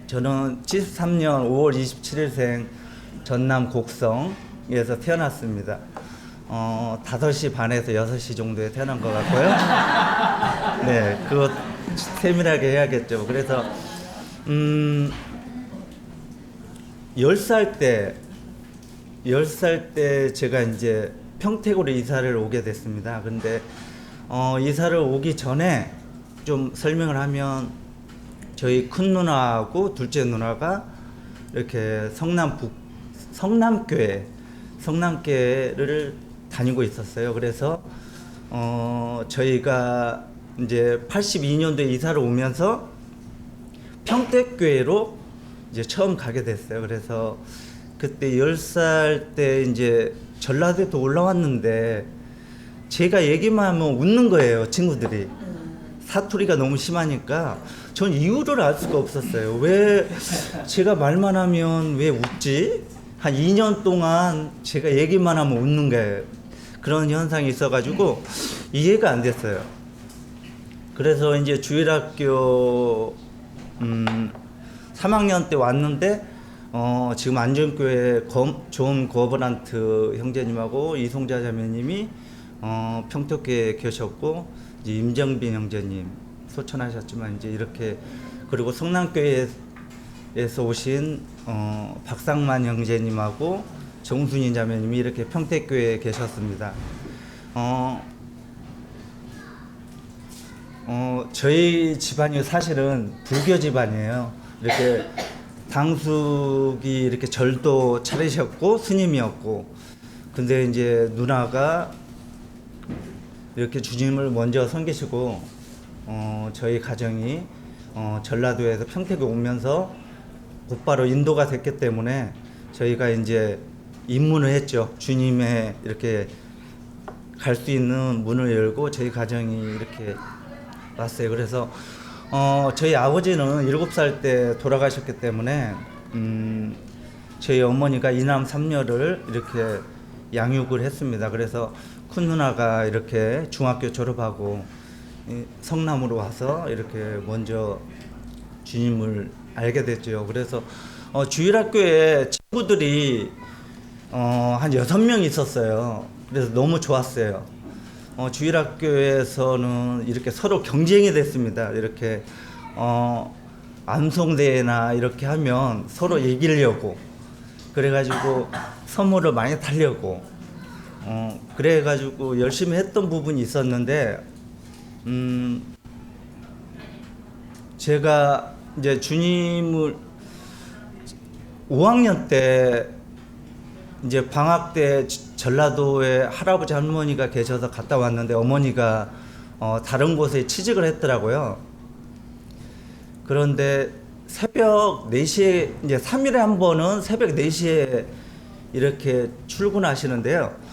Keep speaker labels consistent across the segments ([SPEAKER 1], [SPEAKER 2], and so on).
[SPEAKER 1] 저는 73년 5월 27일생 전남 곡성에서 태어났습니다. 5시 반에서 6시 정도에 태어난 것 같고요. 네, 그거 세밀하게 해야겠죠. 그래서 10살 때 제가 이제 평택으로 이사를 오게 됐습니다. 근데 이사를 오기 전에 좀 설명을 하면 저희 큰 누나하고 둘째 누나가 이렇게 성남교회를 다니고 있었어요. 그래서 저희가 이제 82년도에 이사를 오면서 평택교회로 이제 처음 가게 됐어요. 그래서 그때 10살 때 이제 전라도에도 올라왔는데 제가 얘기만 하면 웃는 거예요, 친구들이. 사투리가 너무 심하니까 전 이유를 알 수가 없었어요. 왜 제가 말만 하면 왜 웃지? 한 2년 동안 제가 얘기만 하면 웃는 거예요. 그런 현상이 있어가지고 이해가 안 됐어요. 그래서 이제 주일학교 3학년 때 왔는데 지금 안전교회 존 거버넌트 형제님하고 이송자 자매님이 평택교회에 계셨고 이제 임정빈 형제님 소천하셨지만 이제 이렇게, 그리고 성남교회에서 오신 박상만 형제님하고 정순인 자매님이 이렇게 평택교회에 계셨습니다. 저희 집안이 사실은 불교 집안이에요. 이렇게 당숙이 이렇게 절도 차리셨고 스님이었고, 근데 이제 누나가 이렇게 주님을 먼저 섬기시고 저희 가정이 전라도에서 평택에 오면서 곧바로 인도가 됐기 때문에 저희가 이제 입문을 했죠. 주님의 이렇게 갈 수 있는 문을 열고 저희 가정이 이렇게 왔어요. 그래서 저희 아버지는 7살 때 돌아가셨기 때문에 저희 어머니가 이남 삼녀를 이렇게 양육을 했습니다. 그래서 큰 누나가 이렇게 중학교 졸업하고 성남으로 와서 이렇게 먼저 주님을 알게 됐죠. 그래서 주일학교에 친구들이 한 6명 있었어요. 그래서 너무 좋았어요. 주일학교에서는 이렇게 서로 경쟁이 됐습니다. 이렇게 암송대회나 이렇게 하면 서로 이기려고, 그래가지고 선물을 많이 달려고, 그래가지고 열심히 했던 부분이 있었는데, 제가 이제 주님을 5학년 때 이제 방학 때 전라도에 할아버지 할머니가 계셔서 갔다 왔는데 어머니가 다른 곳에 취직을 했더라고요. 그런데 새벽 4시에 이제 3일에 한 번은 새벽 4시에 이렇게 출근하시는데요.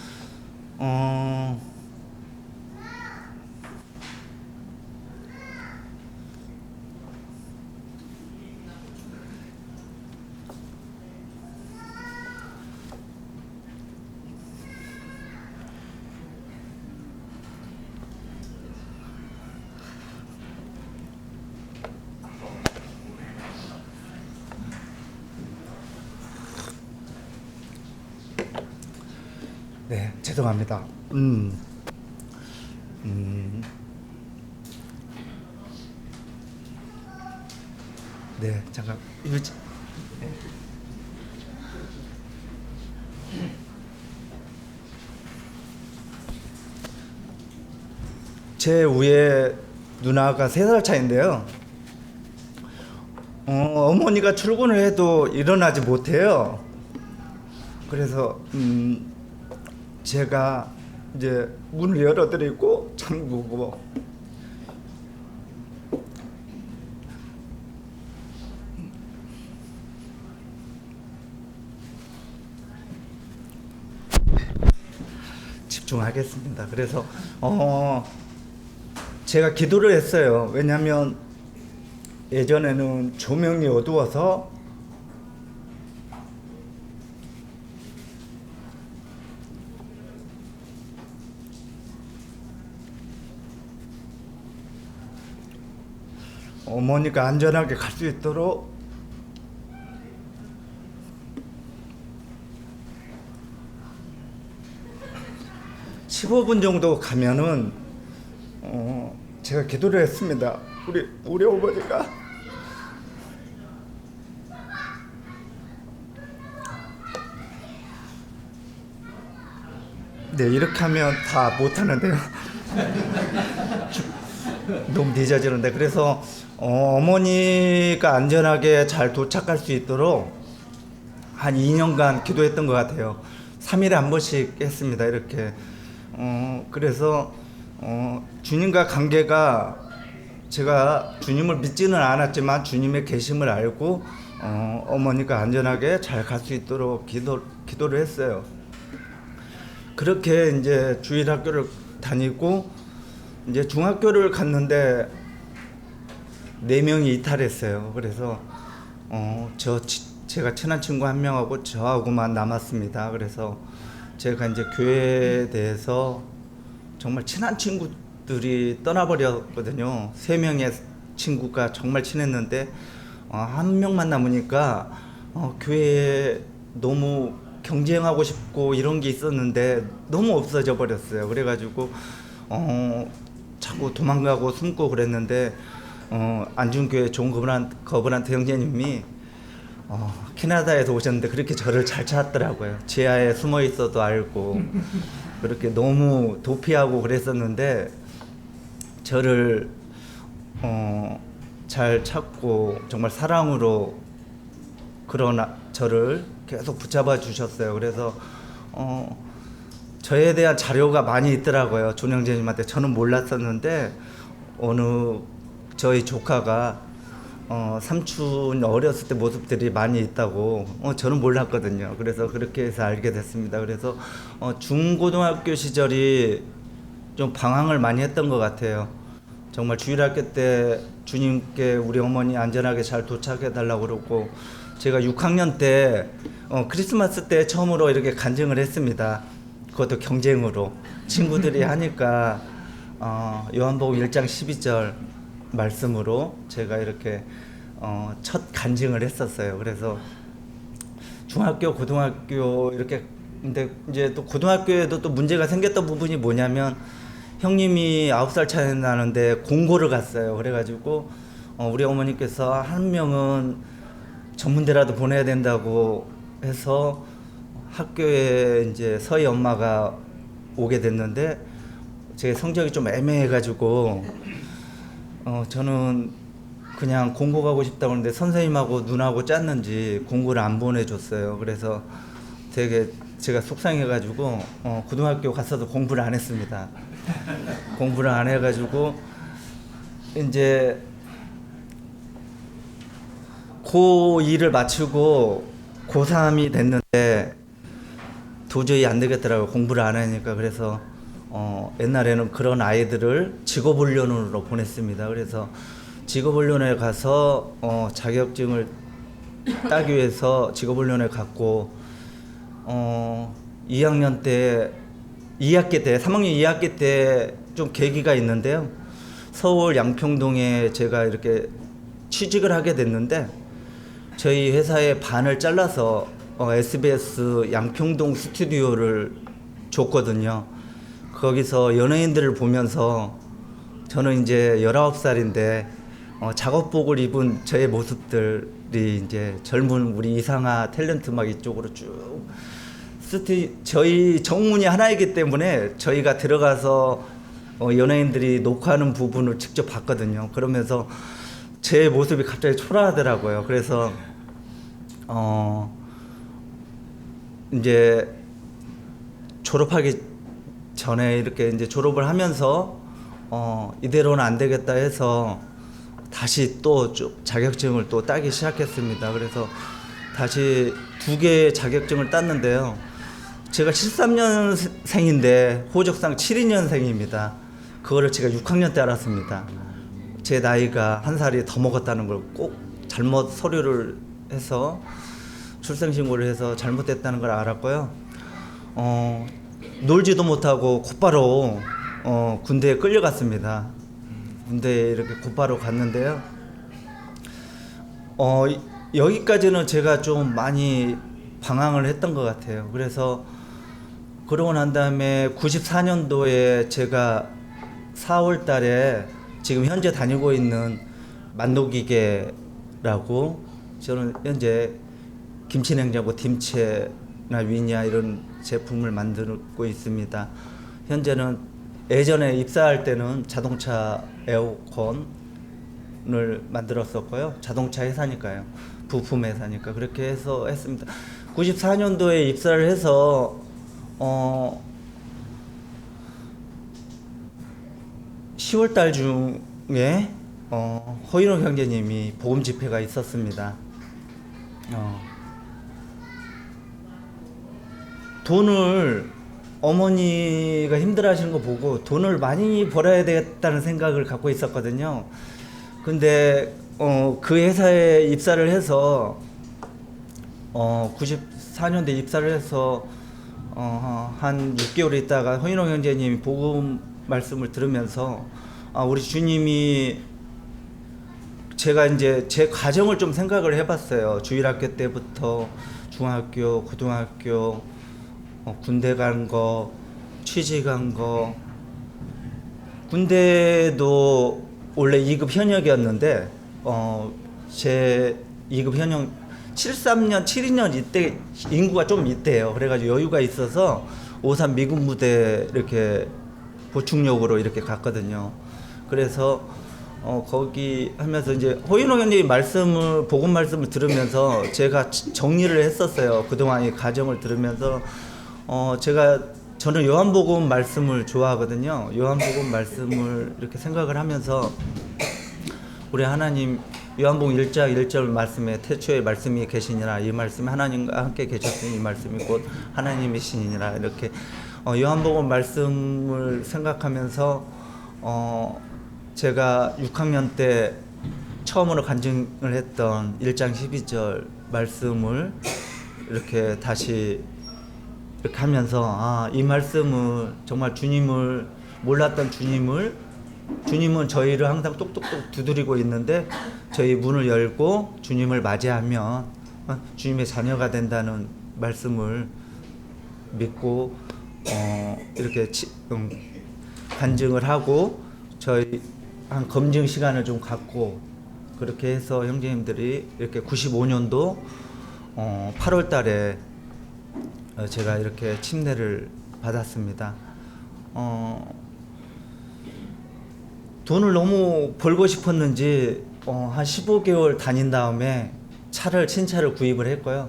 [SPEAKER 1] 네, 죄송합니다. 네, 잠깐. 네. 제 위에 누나가 3살 차인데요. 어머니가 출근을 해도 일어나지 못해요. 그래서 제가 이제 문을 열어드리고 잠그고 집중하겠습니다. 그래서 제가 기도를 했어요. 왜냐하면 예전에는 조명이 어두워서 어머니가 안전하게 갈 수 있도록 15분 정도 가면은 제가 기도를 했습니다. 우리 어머니가 네, 이렇게 하면 다 못하는데요. 너무 늦어지는데, 그래서 어머니가 안전하게 잘 도착할 수 있도록 한 2년간 기도했던 것 같아요. 3일에 한 번씩 했습니다. 이렇게. 그래서 주님과 관계가, 제가 주님을 믿지는 않았지만 주님의 계심을 알고 어머니가 안전하게 잘 갈 수 있도록 기도를 했어요. 그렇게 이제 주일 학교를 다니고 이제 중학교를 갔는데 4명이 이탈했어요. 그래서 제가 친한 친구 한 명하고 저하고만 남았습니다. 그래서 제가 이제 교회에 대해서 정말 친한 친구들이 떠나버렸거든요. 3명의 친구가 정말 친했는데 한 명만 남으니까 교회에 너무 경쟁하고 싶고 이런 게 있었는데 너무 없어져 버렸어요. 그래가지고 자꾸 도망가고 숨고 그랬는데 안중교회 존 거브란트 형제님이 캐나다에서 오셨는데 그렇게 저를 잘 찾았더라고요. 지하에 숨어 있어도 알고 그렇게 너무 도피하고 그랬었는데 저를 잘 찾고 정말 사랑으로 저를 계속 붙잡아 주셨어요. 그래서 저에 대한 자료가 많이 있더라고요. 존 형제님한테. 저는 몰랐었는데 어느 저희 조카가 삼촌 어렸을 때 모습들이 많이 있다고 저는 몰랐거든요. 그래서 그렇게 해서 알게 됐습니다. 그래서 중고등학교 시절이 좀 방황을 많이 했던 것 같아요. 정말 주일학교 때 주님께 우리 어머니 안전하게 잘 도착해 달라고 그러고, 제가 6학년 때 크리스마스 때 처음으로 이렇게 간증을 했습니다. 그것도 경쟁으로 친구들이 하니까 요한복음 1장 12절 말씀으로 제가 이렇게 첫 간증을 했었어요. 그래서 중학교, 고등학교 이렇게, 근데 이제 또 고등학교에도 또 문제가 생겼던 부분이 뭐냐면 형님이 9살 차이 나는데 공고를 갔어요. 그래가지고 우리 어머니께서 한 명은 전문대라도 보내야 된다고 해서 학교에 이제 서희 엄마가 오게 됐는데 제 성적이 좀 애매해가지고 저는 그냥 공고 가고 싶다고 하는데 선생님하고 누나하고 짰는지 공고를 안 보내줬어요. 그래서 되게 제가 속상해가지고 고등학교 가서도 공부를 안 했습니다. 공부를 안 해가지고 이제 고2를 마치고 고3이 됐는데 도저히 안 되겠더라고요. 공부를 안 하니까. 그래서 옛날에는 그런 아이들을 직업훈련으로 보냈습니다. 그래서 직업훈련에 가서 자격증을 따기 위해서 직업훈련에 갔고 3학년 2학기 때 좀 계기가 있는데요. 서울 양평동에 제가 이렇게 취직을 하게 됐는데 저희 회사의 반을 잘라서 SBS 양평동 스튜디오를 줬거든요. 거기서 연예인들을 보면서 저는 이제 19살인데 작업복을 입은 저의 모습들이 이제 젊은 우리 이상아 탤런트 막 이쪽으로 쭉 저희 정문이 하나이기 때문에 저희가 들어가서 연예인들이 녹화하는 부분을 직접 봤거든요. 그러면서 제 모습이 갑자기 초라하더라고요. 그래서 이제 졸업하기 전에 이렇게 이제 졸업을 하면서 이대로는 안 되겠다 해서 다시 또 자격증을 또 따기 시작했습니다. 그래서 다시 2개의 자격증을 땄는데요. 제가 73년생인데 호적상 72년생입니다. 그거를 제가 6학년 때 알았습니다. 제 나이가 한 살이 더 먹었다는 걸 꼭 잘못 서류를 해서 출생신고를 해서 잘못됐다는 걸 알았고요. 놀지도 못하고 곧바로 군대에 끌려갔습니다. 군대에 이렇게 곧바로 갔는데요. 여기까지는 제가 좀 많이 방황을 했던 것 같아요. 그래서 그러고 난 다음에 94년도에 제가 4월 달에 지금 현재 다니고 있는 만노기계라고, 저는 현재 김치냉장고, 김치나 위냐 이런 제품을 만들고 있습니다. 현재는 예전에 입사할 때는 자동차 에어컨을 만들었었고요. 자동차 회사니까요. 부품 회사니까 그렇게 해서 했습니다. 94년도에 입사를 해서 10월 달 중에 허인호 형제님이 보험 집회가 있었습니다. 돈을, 어머니가 힘들어하시는 거 보고 돈을 많이 벌어야 되겠다는 생각을 갖고 있었거든요. 근데 그 회사에 입사를 해서 94년도에 입사를 해서 한 6개월 있다가 허인호 형제님이 복음 말씀을 들으면서 우리 주님이, 제가 이제 제 과정을 좀 생각을 해봤어요. 주일학교 때부터 중학교, 고등학교, 군대 간 거, 취직 간 거. 군대도 원래 2급 현역이었는데 제 2급 현역 73년, 72년 이때 인구가 좀 있대요. 그래가지고 여유가 있어서 53 미군 부대 이렇게 보충력으로 이렇게 갔거든요. 그래서 거기 하면서 이제 호인호 형님 말씀을, 복음 말씀을 들으면서 제가 정리를 했었어요. 그동안 이 과정을 들으면서 저는 요한복음 말씀을 좋아하거든요. 요한복음 말씀을 이렇게 생각을 하면서 우리 하나님, 요한복음 1장 1절 말씀에 태초에 말씀이 계시니라, 이 말씀이 하나님과 함께 계셨으니 이 말씀이 곧 하나님이시니라, 이렇게 요한복음 말씀을 생각하면서 제가 6학년 때 처음으로 간증을 했던 1장 12절 말씀을 이렇게 다시 이렇게 하면서 이 말씀은 정말 주님을 몰랐던 주님은 저희를 항상 똑똑똑 두드리고 있는데 저희 문을 열고 주님을 맞이하면 주님의 자녀가 된다는 말씀을 믿고 이렇게 간증을 하고 저희 한 검증 시간을 좀 갖고 그렇게 해서 형제님들이 이렇게 95년도 8월 달에 제가 이렇게 침례를 받았습니다. 돈을 너무 벌고 싶었는지 한 15개월 다닌 다음에 신차를 구입을 했고요.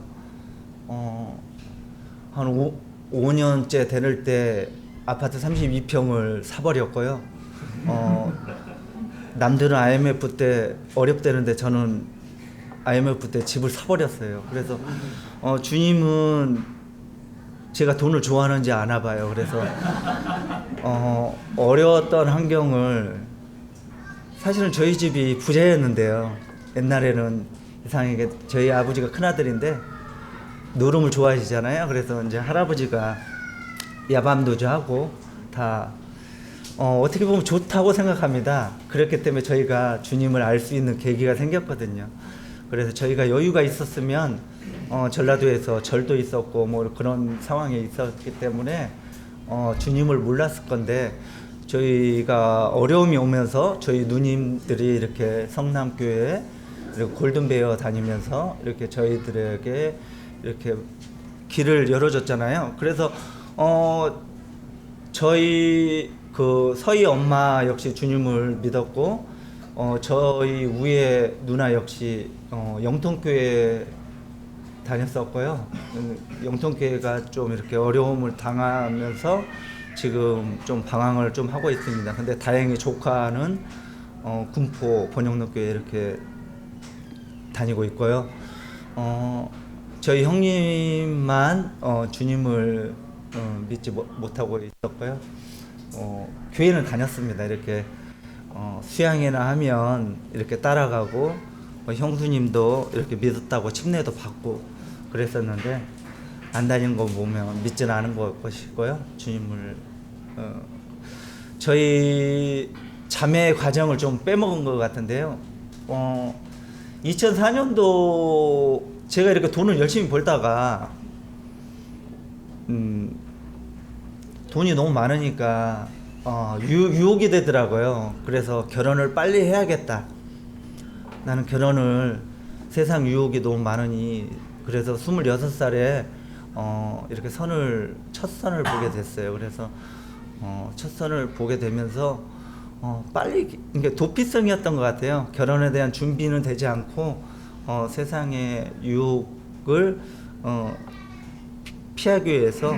[SPEAKER 1] 한 5년째 되는 때 아파트 32평을 사버렸고요. 남들은 IMF 때 어렵다는데 저는 IMF 때 집을 사버렸어요. 그래서 주님은 제가 돈을 좋아하는지 아나 봐요. 그래서 어려웠던 환경을, 사실은 저희 집이 부자였는데요. 옛날에는 이상하게 저희 아버지가 큰아들인데 노름을 좋아하시잖아요. 그래서 이제 할아버지가 야밤도주 하고 다 어떻게 보면 좋다고 생각합니다. 그렇기 때문에 저희가 주님을 알 수 있는 계기가 생겼거든요. 그래서 저희가 여유가 있었으면 전라도에서 절도 있었고 뭐 그런 상황에 있었기 때문에 주님을 몰랐을 건데, 저희가 어려움이 오면서 저희 누님들이 이렇게 성남교회 그리고 골든베어 다니면서 이렇게 저희들에게 이렇게 길을 열어줬잖아요. 그래서 저희 그 서희 엄마 역시 주님을 믿었고, 저희 위에 누나 역시 영통교회 다녔었고요. 영통교회가 좀 이렇게 어려움을 당하면서 지금 좀 방황을 좀 하고 있습니다. 근데 다행히 조카는 군포 번영로교회 이렇게 다니고 있고요. 저희 형님만 주님을 믿지 못하고 있었고요. 교회는 다녔습니다. 이렇게 수양회나 하면 이렇게 따라가고, 형수님도 이렇게 믿었다고 침례도 받고 그랬었는데, 안 다니는 거 보면 믿지는 않은 것이고요. 주님을 저희 자매 과정을 좀 빼먹은 것 같은데요. 2004년도 제가 이렇게 돈을 열심히 벌다가 돈이 너무 많으니까 유혹이 되더라고요. 그래서 결혼을 빨리 해야겠다. 나는 결혼을 세상 유혹이 너무 많으니 그래서 26살에 이렇게 첫 선을 보게 됐어요. 그래서 첫 선을 보게 되면서 빨리 이게 도피성이었던 것 같아요. 결혼에 대한 준비는 되지 않고 세상의 유혹을 피하기 위해서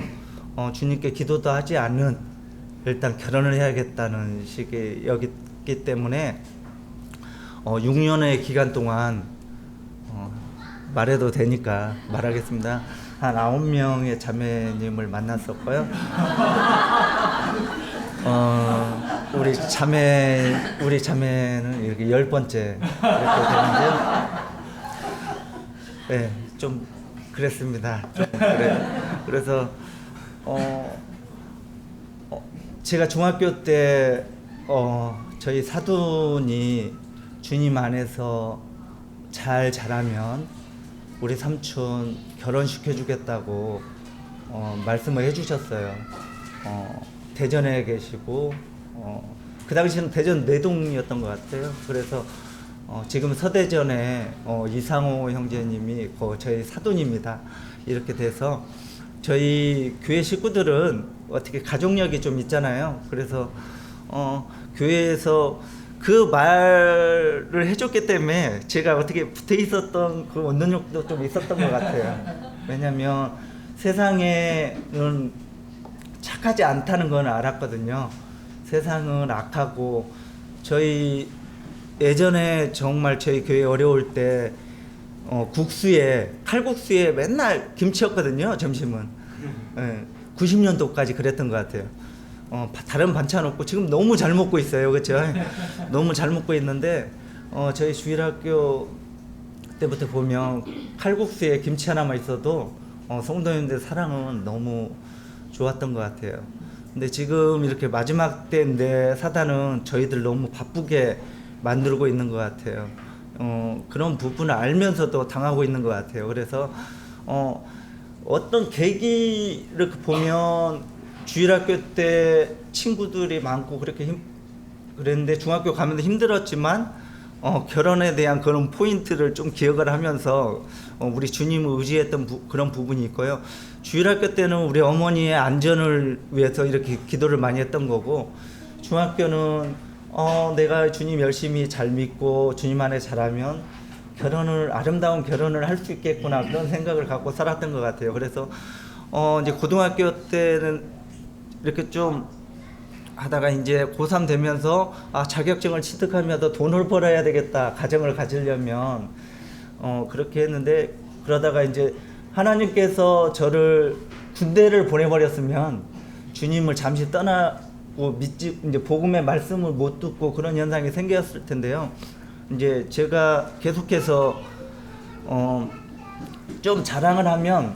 [SPEAKER 1] 주님께 기도도 하지 않는 일단 결혼을 해야겠다는 식의 여겼기 때문에 6년의 기간 동안 말해도 되니까 말하겠습니다. 한 9명의 자매님을 만났었고요. 우리 자매는 이렇게 10번째 이렇게 되는데요. 네, 좀 그랬습니다. 그래서 제가 중학교 때 저희 사돈이 주님 안에서 잘 자라면 우리 삼촌 결혼시켜 주겠다고 말씀을 해주셨어요. 대전에 계시고 그 당시는 대전 내동이었던 것 같아요. 그래서 지금 서대전에 이상호 형제님이 저희 사돈입니다. 이렇게 돼서 저희 교회 식구들은 어떻게 가족력이 좀 있잖아요. 그래서 교회에서 그 말을 해줬기 때문에 제가 어떻게 붙어 있었던 그 원동력도 좀 있었던 것 같아요. 왜냐하면 세상에는 착하지 않다는 건 알았거든요. 세상은 악하고 저희 예전에 정말 저희 교회 어려울 때 칼국수에 맨날 김치였거든요. 점심은 90년도까지 그랬던 것 같아요. 다른 반찬 없고 지금 너무 잘 먹고 있어요. 그렇죠? 너무 잘 먹고 있는데 저희 주일학교 때부터 보면 칼국수에 김치 하나만 있어도 성도님들 사랑은 너무 좋았던 것 같아요. 근데 지금 이렇게 마지막 때인데 사단은 저희들 너무 바쁘게 만들고 있는 것 같아요. 그런 부분을 알면서도 당하고 있는 것 같아요. 그래서 어떤 계기를 보면 주일학교 때 친구들이 많고 그랬는데 중학교 가면서 힘들었지만 결혼에 대한 그런 포인트를 좀 기억을 하면서 우리 주님을 의지했던 그런 부분이 있고요. 주일학교 때는 우리 어머니의 안전을 위해서 이렇게 기도를 많이 했던 거고, 중학교는 내가 주님 열심히 잘 믿고 주님 안에 잘하면 아름다운 결혼을 할 수 있겠구나, 그런 생각을 갖고 살았던 것 같아요. 그래서 이제 고등학교 때는 이렇게 좀 하다가 이제 고3 되면서 자격증을 취득하면서 돈을 벌어야 되겠다, 가정을 가지려면 그렇게 했는데, 그러다가 이제 하나님께서 저를 군대를 보내버렸으면 주님을 잠시 떠나고 이제 복음의 말씀을 못 듣고 그런 현상이 생겼을 텐데요. 이제 제가 계속해서 좀 자랑을 하면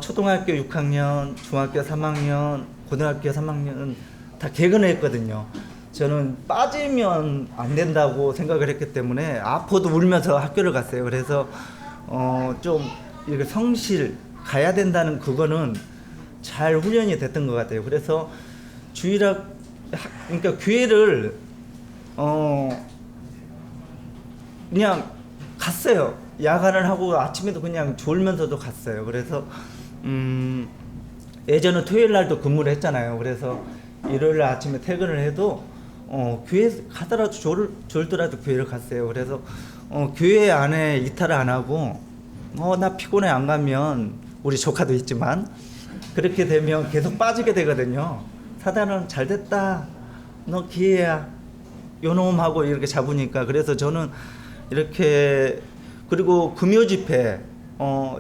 [SPEAKER 1] 초등학교 6학년, 중학교 3학년, 고등학교 3학년 다 개근을 했거든요. 저는 빠지면 안 된다고 생각을 했기 때문에 아파도 울면서 학교를 갔어요. 그래서 좀 이렇게 성실 가야 된다는 그거는 잘 훈련이 됐던 것 같아요. 그래서 그러니까 교회를 그냥 갔어요. 야간을 하고 아침에도 그냥 졸면서도 갔어요. 그래서 예전에 토요일 날도 근무를 했잖아요. 그래서 일요일 날 아침에 퇴근을 해도 교회 가더라도 졸더라도 교회를 갔어요. 그래서 교회 안에 이탈을 안 하고 나 피곤해 안 가면, 우리 조카도 있지만 그렇게 되면 계속 빠지게 되거든요. 사단은 잘 됐다, 너 기회야, 요놈하고 이렇게 잡으니까. 그래서 저는 이렇게, 그리고 금요 집회,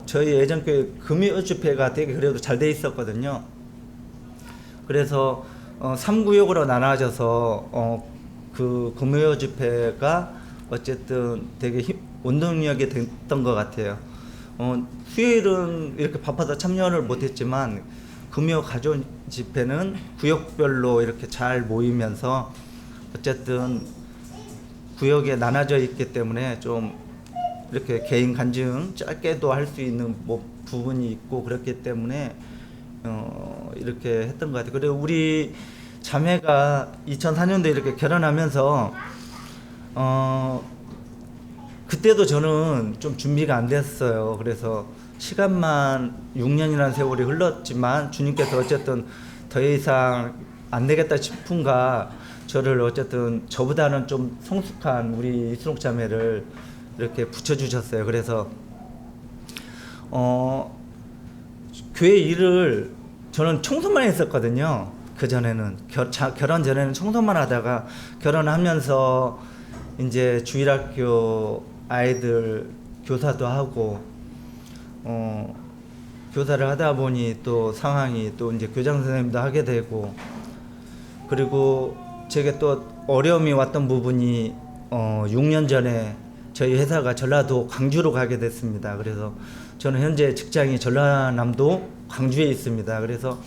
[SPEAKER 1] 저희 예전 교회 금요 집회가 되게 그래도 잘 돼 있었거든요. 그래서 3구역으로 나눠져서 그 금요 집회가 어쨌든 되게 원동력이 됐던 것 같아요. 수요일은 이렇게 바빠서 참여를 못했지만 금요 가족 집회는 구역별로 이렇게 잘 모이면서 어쨌든 구역에 나눠져 있기 때문에 좀 이렇게 개인 간증 짧게도 할 수 있는 부분이 있고, 그렇기 때문에 이렇게 했던 것 같아요. 그리고 우리 자매가 2004년도에 이렇게 결혼하면서 그때도 저는 좀 준비가 안 됐어요. 그래서 시간만 6년이라는 세월이 흘렀지만 주님께서 어쨌든 더 이상 안 되겠다 싶은가 저를 어쨌든 저보다는 좀 성숙한 우리 이순옥 자매를 이렇게 붙여주셨어요. 그래서 교회 일을 저는 청소만 했었거든요. 그 전에는 결혼 전에는 청소만 하다가 결혼하면서 이제 주일학교 아이들 교사도 하고 교사를 하다 보니 또 상황이 또 이제 교장 선생님도 하게 되고 그리고 제게 또 어려움이 왔던 부분이 6년 전에 저희 회사가 전라도 광주로 가게 됐습니다. 그래서 저는 현재 직장이 전라남도 광주에 있습니다. 그래서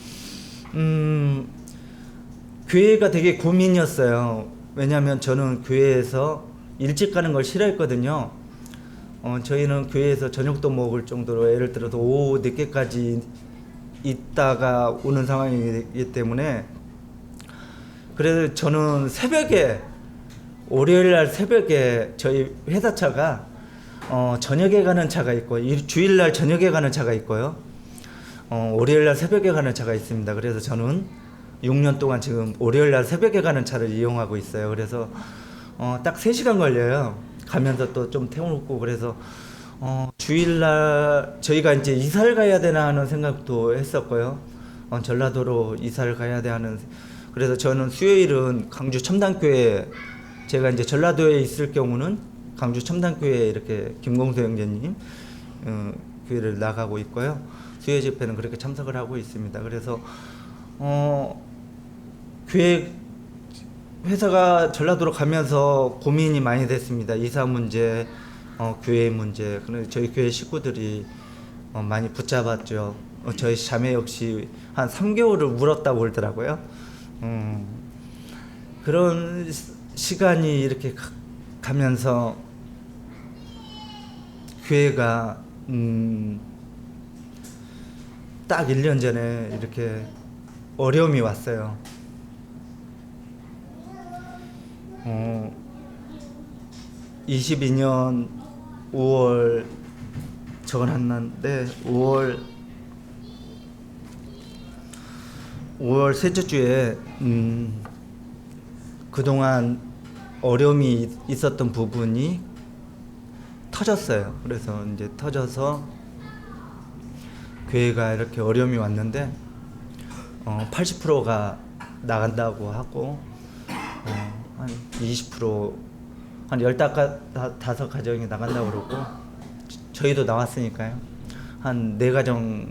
[SPEAKER 1] 교회가 되게 고민이었어요. 왜냐하면 저는 교회에서 일찍 가는 걸 싫어했거든요. 저희는 교회에서 저녁도 먹을 정도로 예를 들어서 오후 늦게까지 있다가 오는 상황이기 때문에 그래서 저는 새벽에 월요일 날 새벽에 저희 회사 차가 저녁에 가는 차가 있고 주일 날 저녁에 가는 차가 있고요. 월요일 날 새벽에 가는 차가 있습니다. 그래서 저는 6년 동안 지금 월요일 날 새벽에 가는 차를 이용하고 있어요. 그래서 딱 3시간 걸려요. 가면서 또 좀 태우고 그래서 주일날 저희가 이제 이사를 가야 되나 하는 생각도 했었고요. 전라도로 이사를 가야 돼 하는 그래서 저는 수요일은 광주 첨단교회 제가 이제 전라도에 있을 경우는 광주 첨단교회 이렇게 김공수 형제님 교회를 나가고 있고요. 수요 집회는 그렇게 참석을 하고 있습니다. 그래서 교회 회사가 전라도로 가면서 고민이 많이 됐습니다. 이사 문제, 교회 문제. 그런데 저희 교회 식구들이 많이 붙잡았죠. 저희 자매 역시 한 3개월을 울었다고 그러더라고요. 그런 시간이 이렇게 가면서 교회가 딱 1년 전에 이렇게 어려움이 왔어요. 22년 5월 적어놨는데 5월 셋째 주에 그동안 어려움이 있었던 부분이 터졌어요. 그래서 이제 터져서 교회가 이렇게 어려움이 왔는데 80%가 나간다고 하고 한 20%, 한 15가정이 나간다고 그러고 저희도 나왔으니까요. 한 4가정이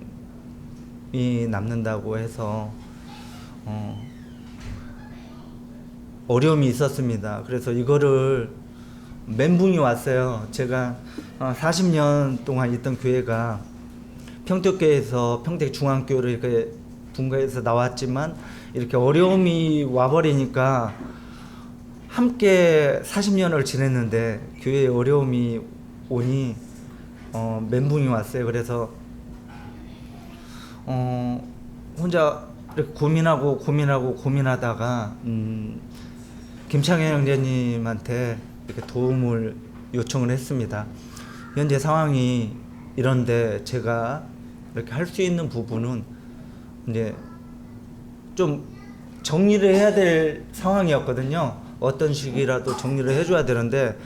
[SPEAKER 1] 남는다고 해서 어려움이 있었습니다. 그래서 이거를 멘붕이 왔어요. 제가 40년 동안 있던 교회가 평택교회에서 평택중앙교회를 이렇게 분가해서 나왔지만 이렇게 어려움이 와버리니까 함께 40년을 지냈는데 교회에 어려움이 오니 멘붕이 왔어요. 그래서 혼자 이렇게 고민하다가 김창현 형제님한테 이렇게 도움을 요청을 했습니다. 현재 상황이 이런데 제가 이렇게 할 수 있는 부분은 이제 좀 정리를 해야 될 상황이었거든요. 어떤 식이라도 정리를 해줘야 되는데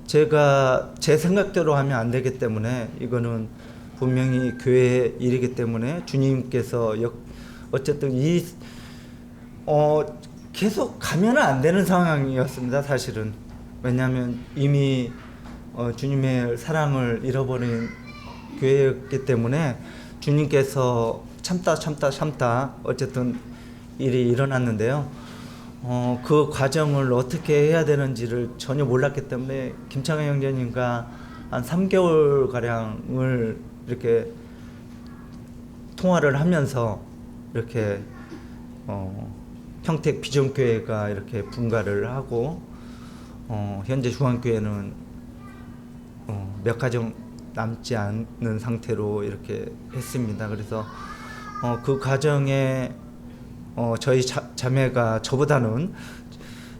[SPEAKER 1] 제가 제 생각대로 하면 안 되기 때문에 이거는 분명히 교회의 일이기 때문에 주님께서 어쨌든 계속 가면은 안 되는 상황이었습니다. 사실은 왜냐하면 이미 주님의 사랑을 잃어버린 교회였기 때문에 주님께서 참다 어쨌든 일이 일어났는데요. 그 과정을 어떻게 해야 되는지를 전혀 몰랐기 때문에 김창현 형제님과 한 3개월 가량을 이렇게 통화를 하면서 이렇게 평택 비전교회가 이렇게 분가를 하고 현재 중앙교회는 몇 가정 남지 않는 상태로 이렇게 했습니다. 그래서 그 과정에 저희 자매가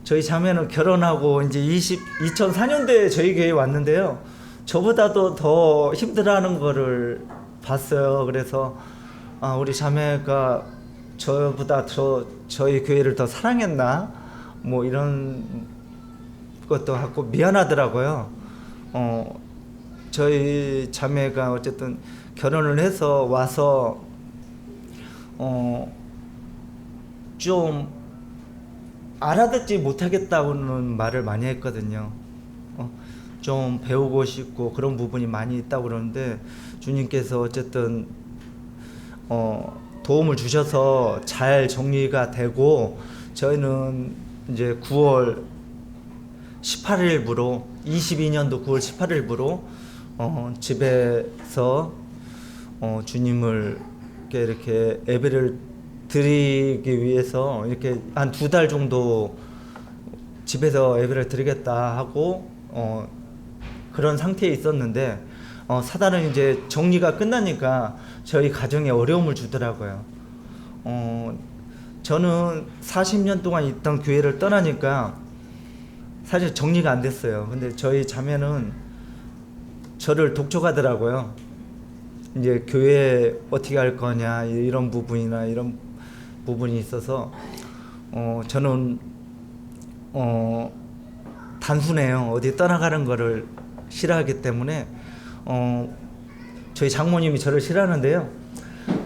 [SPEAKER 1] 저희 자매는 결혼하고 이제 2004년도에 저희 교회에 왔는데요. 저보다도 더 힘들어하는 거를 봤어요. 그래서 우리 자매가 저보다 저희 교회를 더 사랑했나? 뭐 이런 것도 갖고 미안하더라고요. 저희 자매가 어쨌든 결혼을 해서 와서 좀 알아듣지 못하겠다고는 말을 많이 했거든요. 좀 배우고 싶고 그런 부분이 많이 있다고 그러는데 주님께서 어쨌든 도움을 주셔서 잘 정리가 되고 저희는 이제 9월 18일부로 22년도 9월 18일부로 집에서 주님을 이렇게 예배를 드리기 위해서 이렇게 한 2달 정도 집에서 예배를 드리겠다 하고 그런 상태에 있었는데 사단은 이제 정리가 끝나니까 저희 가정에 어려움을 주더라고요. 저는 40년 동안 있던 교회를 떠나니까 사실 정리가 안 됐어요. 근데 저희 자매는 저를 독촉하더라고요. 이제 교회 어떻게 할 거냐 이런 부분이나 이런 부분이 있어서 저는 단순해요. 어디 떠나가는 거를 싫어하기 때문에 저희 장모님이 저를 싫어하는데요.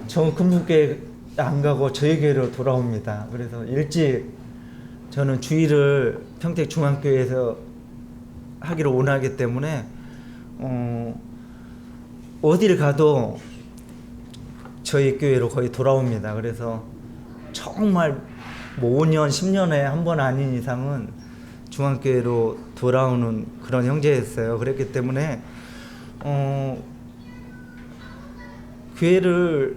[SPEAKER 1] 저 금붕교회 안 가고 저희 교회로 돌아옵니다. 그래서 일찍 저는 주일을 평택중앙교회에서 하기로 원하기 때문에 어디를 가도 저희 교회로 거의 돌아옵니다. 그래서 정말 뭐 5년, 10년에 한 번 아닌 이상은 중앙교회로 돌아오는 그런 형제였어요. 그랬기 때문에 교회를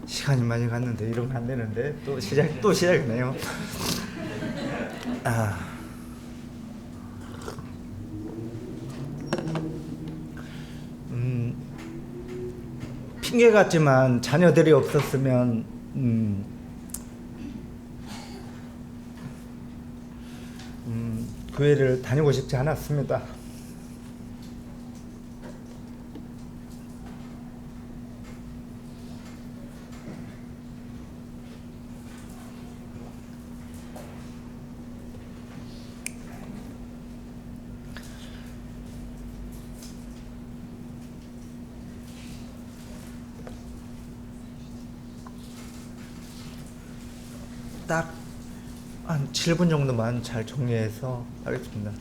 [SPEAKER 1] 시간이 많이 갔는데 이러면 안 되는데 또 시작이네요. 핑계 같지만 자녀들이 없었으면 교회를 다니고 싶지 않았습니다. 딱 한 7분 정도만 잘 정리해서 하겠습니다.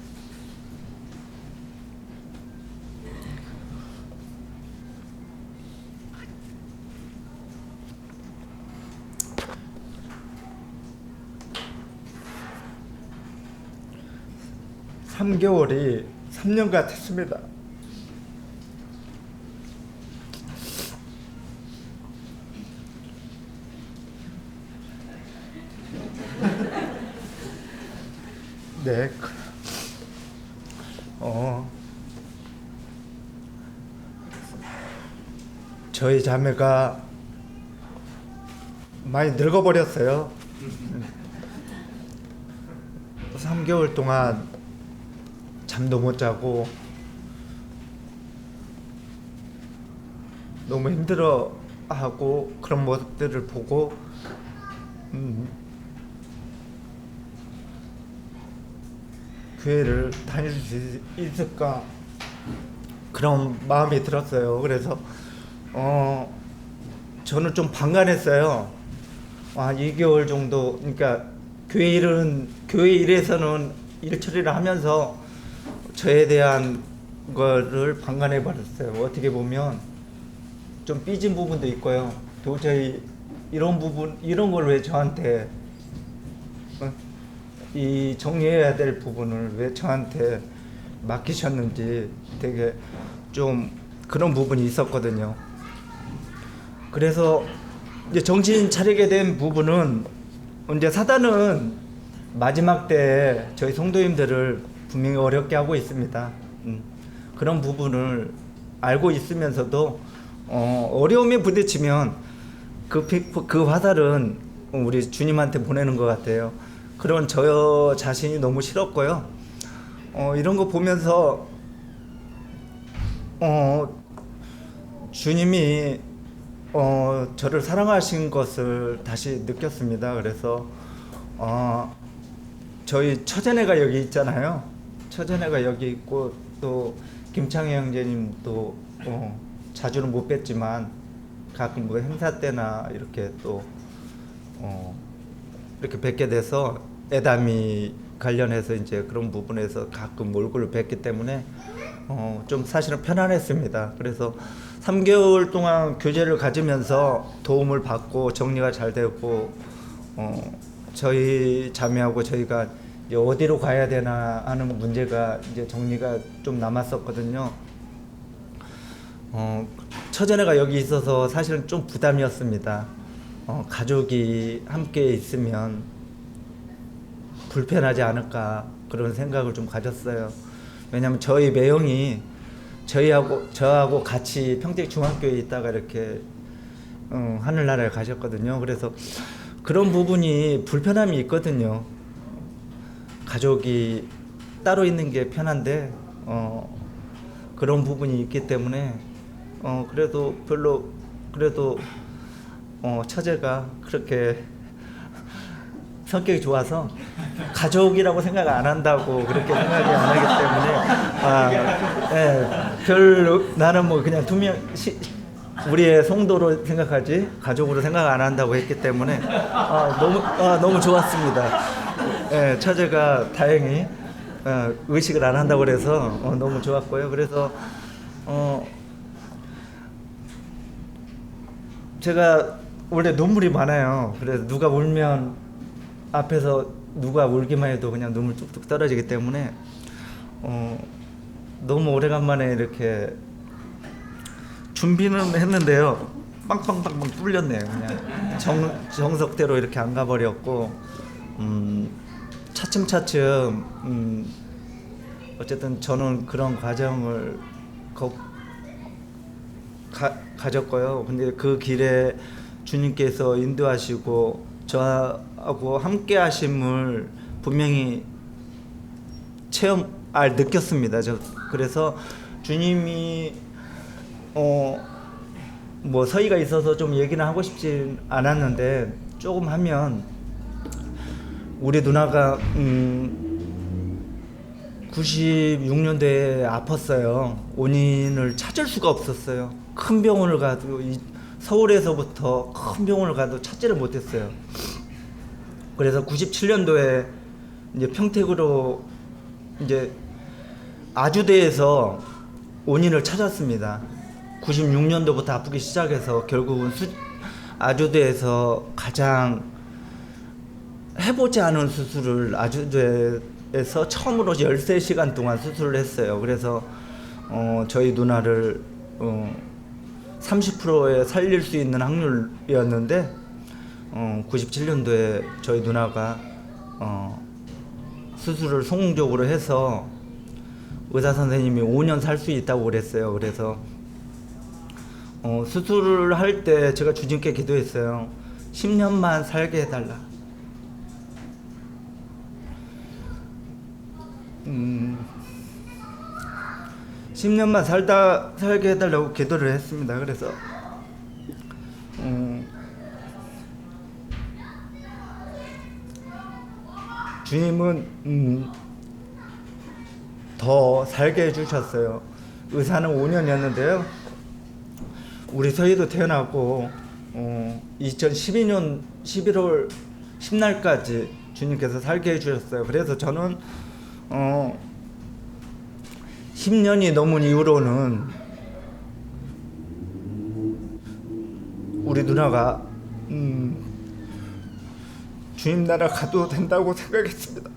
[SPEAKER 1] (3개월이) 3년 같았습니다. 네. 저희 자매가 많이 늙어버렸어요. 3개월 동안 잠도 못 자고 너무 힘들어하고 그런 모습들을 보고 교회를 다닐 수 있을까 그런 마음이 들었어요. 그래서 저는 좀 방관했어요. 2개월 정도 그러니까 교회 일에서는 일 처리를 하면서 저에 대한 거를 방관해 버렸어요. 어떻게 보면 좀 삐진 부분도 있고요. 도저히 이런 걸 왜 저한테 이 정리해야 될 부분을 왜 저한테 맡기셨는지 되게 좀 그런 부분이 있었거든요. 그래서 이제 정신 차리게 된 부분은 이제 사단은 마지막 때 저희 성도님들을 분명히 어렵게 하고 있습니다. 그런 부분을 알고 있으면서도 어려움에 부딪히면 그 화살은 우리 주님한테 보내는 것 같아요. 그런 저 자신이 너무 싫었고요. 이런 거 보면서 주님이 저를 사랑하신 것을 다시 느꼈습니다. 그래서 저희 처제네가 여기 있잖아요. 처제네가 여기 있고 또 김창희 형제님도 자주는 못 뵀지만 가끔 뭐 행사 때나 이렇게 또 이렇게 뵙게 돼서 애담이 관련해서 이제 그런 부분에서 가끔 얼굴을 뵙기 때문에 좀 사실은 편안했습니다. 그래서 3개월 동안 교제를 가지면서 도움을 받고 정리가 잘 되고 저희 자매하고 저희가 이제 어디로 가야 되나 하는 문제가 이제 정리가 좀 남았었거든요. 처제네가 여기 있어서 사실은 좀 부담이었습니다. 가족이 함께 있으면 불편하지 않을까 그런 생각을 좀 가졌어요. 왜냐하면 저희 매형이 저하고 같이 평택 중학교에 있다가 이렇게 하늘나라에 가셨거든요. 그래서 그런 부분이 불편함이 있거든요. 가족이 따로 있는 게 편한데 그런 부분이 있기 때문에 그래도 처제가 그렇게 성격이 좋아서 가족이라고 생각 안 한다고 그렇게 생각이 안 하기 때문에 나는 뭐 그냥 우리의 성도로 생각하지 가족으로 생각 안 한다고 했기 때문에 너무 좋았습니다. 처제가 다행히 의식을 안 한다고 그래서 너무 좋았고요. 그래서 제가 원래 눈물이 많아요. 그래서 누가 울면 앞에서 누가 울기만 해도 그냥 눈물 뚝뚝 떨어지기 때문에 너무 오래간만에 이렇게 준비는 했는데요. 빵빵빵빵 뚫렸네요. 그냥 정석대로 이렇게 안 가버렸고 차츰차츰 어쨌든 저는 그런 과정을 가졌고요. 근데 그 길에 주님께서 인도하시고 저하고 함께 하심을 분명히 느꼈습니다. 그래서 주님이 뭐 서의가 있어서 좀 얘기는 하고 싶진 않았는데 조금 하면 우리 누나가 96년도에 아팠어요. 원인을 찾을 수가 없었어요. 큰 병원을 가도 서울에서부터 큰 병원을 가도 찾지를 못했어요. 그래서 97년도에 이제 평택으로 이제 아주대에서 원인을 찾았습니다. 96년도부터 아프기 시작해서 결국은 아주대에서 가장 해보지 않은 수술을 아주대에서 처음으로 13시간 동안 수술을 했어요. 그래서 저희 누나를 30%에 살릴 수 있는 확률이었는데 97년도에 저희 누나가 수술을 성공적으로 해서 의사 선생님이 5년 살 수 있다고 그랬어요. 그래서 수술을 할 때 제가 주님께 기도했어요. 10년만 살게 해달라. 10년만 살게 해달라고 기도를 했습니다. 그래서 주님은 더 살게 해주셨어요. 의사는 5년이었는데요. 우리 서희도 태어나고 2012년 11월 10날까지 주님께서 살게 해주셨어요. 그래서 저는 10년이 넘은 이후로는 우리 누나가 주님 나라 가도 된다고 생각했습니다.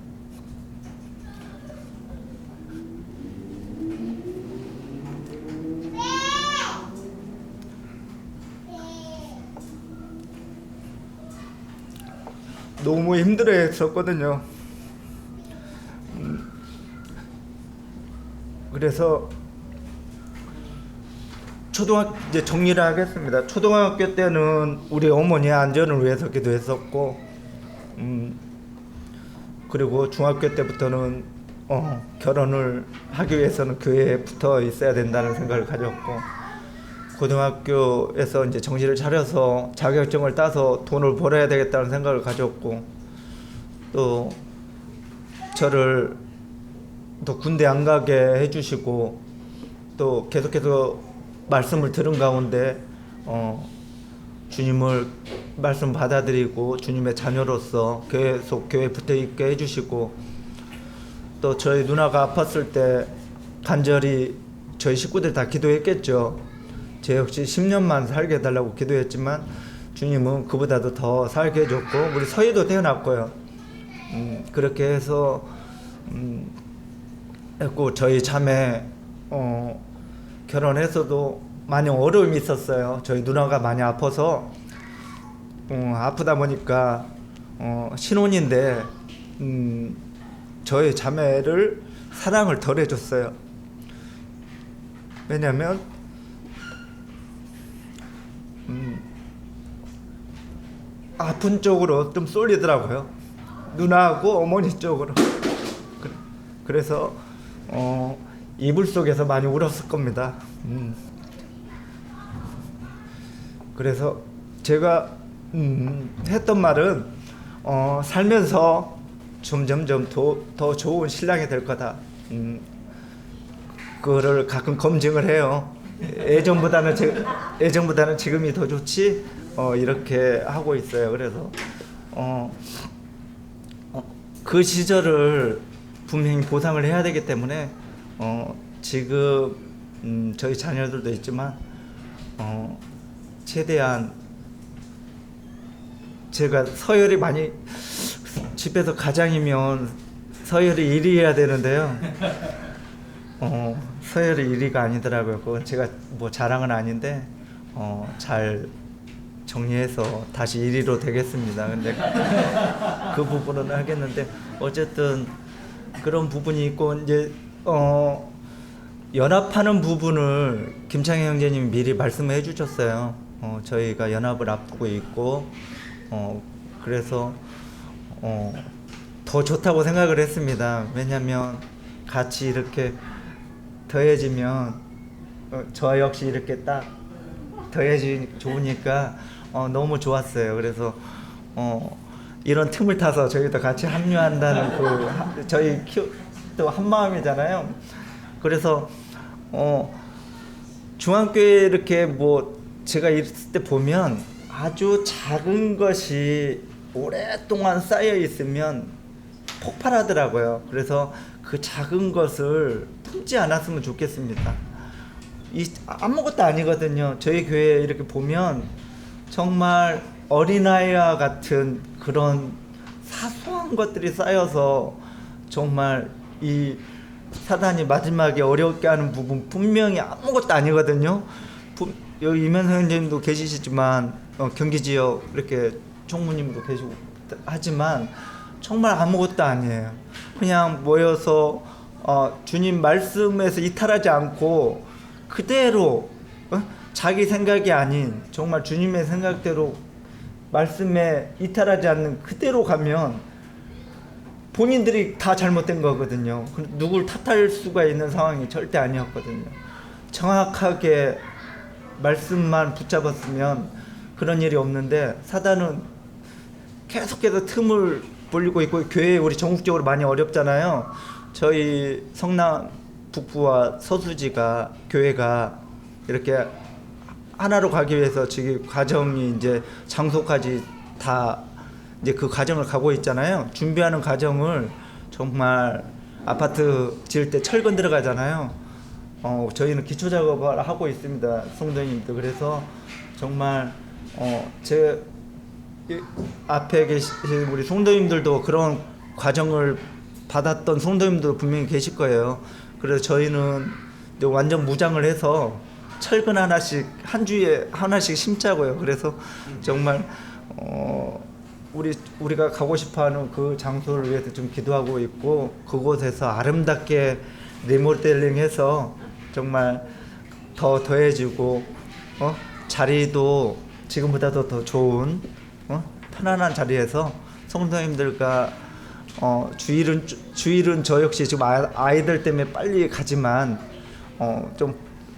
[SPEAKER 1] 너무 힘들어했었거든요. 그래서 이제 정리를 하겠습니다. 초등학교 때는 우리 어머니의 안전을 위해서 기도했었고, 그리고 중학교 때부터는 결혼을 하기 위해서는 교회에 붙어 있어야 된다는 생각을 가졌고, 고등학교에서 이제 정신을 차려서 자격증을 따서 돈을 벌어야 되겠다는 생각을 가졌고, 또 저를 또 군대 안 가게 해주시고, 또 계속해서 말씀을 들은 가운데 주님을 말씀 받아들이고 주님의 자녀로서 계속 교회에 붙어 있게 해주시고, 또 저희 누나가 아팠을 때 간절히 저희 식구들 다 기도했겠죠. 제 역시 10년만 살게 해달라고 기도했지만 주님은 그보다도 더 살게 해줬고, 우리 서희도 태어났고요. 그렇게 해서 했고, 저희 자매 결혼해서도 많이 어려움이 있었어요. 저희 누나가 많이 아파서 아프다 보니까 신혼인데 저희 자매를 사랑을 덜 해줬어요. 왜냐면 아픈 쪽으로 좀 쏠리더라고요. 누나하고 어머니 쪽으로. 그래서 이불 속에서 많이 울었을 겁니다. 그래서 제가 했던 말은 살면서 점점점 더 좋은 신랑이 될 거다. 그거를 가끔 검증을 해요. 예전보다는 지금이 더 좋지. 이렇게 하고 있어요. 그래서 그 시절을 분명히 보상을 해야 되기 때문에 지금 저희 자녀들도 있지만 최대한 제가 서열이 많이, 집에서 가장이면 서열이 1위 해야 되는데요. 서열이 1위가 아니더라고요. 그건 제가 뭐 자랑은 아닌데 잘 정리해서 다시 1위로 되겠습니다. 근데 그 부분은 하겠는데, 어쨌든 그런 부분이 있고, 이제 연합하는 부분을 김창희 형제님이 미리 말씀해 주셨어요. 저희가 연합을 앞두고 있고, 그래서 더 좋다고 생각을 했습니다. 왜냐하면 같이 이렇게 더해지면 저 역시 이렇게 딱 더해지 좋으니까 너무 좋았어요. 그래서 이런 틈을 타서 저희도 같이 합류한다는 저희 또 한 마음이잖아요. 그래서 중앙교회 이렇게 뭐 제가 있을 때 보면 아주 작은 것이 오랫동안 쌓여 있으면 폭발하더라고요. 그래서 그 작은 것을 품지 않았으면 좋겠습니다. 아무것도 아니거든요. 저희 교회 이렇게 보면 정말 어린아이와 같은 그런 사소한 것들이 쌓여서 정말 이 사단이 마지막에 어렵게 하는 부분 분명히 아무것도 아니거든요. 여기 이면서 형제님도 계시지만 경기 지역 이렇게 총무님도 계시고 하지만 정말 아무것도 아니에요. 그냥 모여서 주님 말씀에서 이탈하지 않고 그대로 자기 생각이 아닌 정말 주님의 생각대로 말씀에 이탈하지 않는 그대로 가면 본인들이 다 잘못된 거거든요. 누굴 탓할 수가 있는 상황이 절대 아니었거든요. 정확하게 말씀만 붙잡았으면 그런 일이 없는데, 사단은 계속해서 틈을 벌리고 있고, 교회 우리 전국적으로 많이 어렵잖아요. 저희 성남 북부와 서수지가 교회가 이렇게 하나로 가기 위해서 지금 과정이 이제 장소까지 다 이제 그 과정을 가고 있잖아요. 준비하는 과정을 정말 아파트 지을 때 철근 들어가잖아요. 저희는 기초 작업을 하고 있습니다. 성도님들. 그래서 정말 제 앞에 계신 우리 성도님들도 그런 과정을 받았던 성도님도 분명히 계실 거예요. 그래서 저희는 이제 완전 무장을 해서 철근 하나씩 한 주에 하나씩 심자고요. 그래서 정말 우리가 가고 싶어하는 그 장소를 위해서 좀 기도하고 있고, 그곳에서 아름답게 리모델링해서 정말 더해지고 자리도 지금보다도 더 좋은 편안한 자리에서 성도님들과 주일은 저 역시 지금 아이들 때문에 빨리 가지만 좀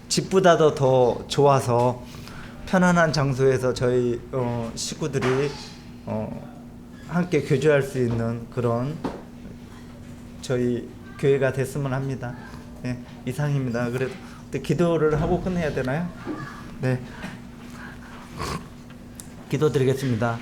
[SPEAKER 1] 집보다도 더 좋아서 편안한 장소에서 저희 식구들이 함께 교제할 수 있는 그런 저희 교회가 됐으면 합니다. 네, 이상입니다. 그래도 기도를 하고 끝내야 되나요? 네, 기도드리겠습니다.